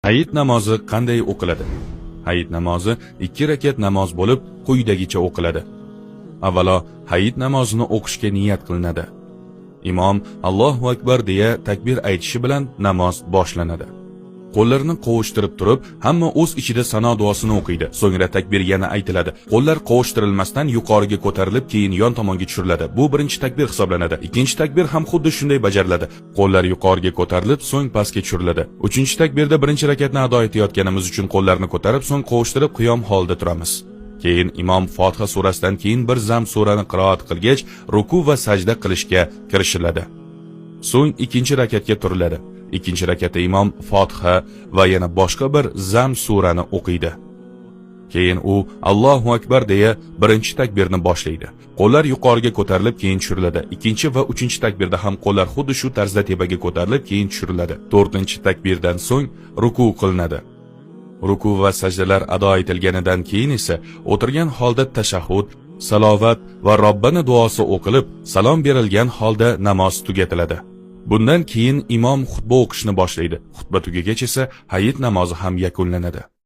Hayit namozi qanday o'qiladi? Hayit namozi 2 rakat namoz bo'lib, quyidagicha o'qiladi. Avvalo, hayit namozini o'qishga niyat qilinadi. Imom Allohu akbar deya takbir aytishi bilan namoz boshlanadi. Qo'llarni qovushtirib turib, hamma o'z ichida sano duosini o'qiydi. So'ngra takbir yana aytiladi. Qo'llar qovushtirilmasdan yuqoriga ko'tarilib, keyin yon tomonga tushiriladi. Bu birinchi takbir hisoblanadi. Ikkinchi takbir ham xuddi shunday bajariladi. Qo'llar yuqoriga ko'tarilib, so'ng pastga tushiriladi. Uchinchi takbirda birinchi rakatni ado etayotganimiz uchun qo'llarni ko'tarib, so'ng qovushtirib qiyom holida turamiz. Keyin imom Fotiha surasidan keyin bir zam surani qiroat qilgach, ruku va sajda qilishga kirishiladi. So'ng ikkinchi rakatga turiladi. Ikkinchi rakatda imom Fotiha va yana boshqa bir zam surani o'qiydi. Keyin u Allohu akbar deya birinchi takbirni boshlaydi. Qo'llar yuqoriga ko'tarilib, keyin tushiriladi. Ikkinchi va uchinchi takbirda ham qo'llar xuddi shu tarzda tepaga ko'tarilib, keyin tushiriladi. To'rtinchi takbirdan so'ng ruku qilinadi. Ruku va sajdalar ado etilganidan keyin esa o'tirgan holda tashahhud, salovat va Robbana duosi o'qilib, salom berilgan holda namoz tugatiladi. Bundan keyin imom xutba o'qishni boshlaydi. Xutba tugagach esa hayit namozi ham yakunlanadi.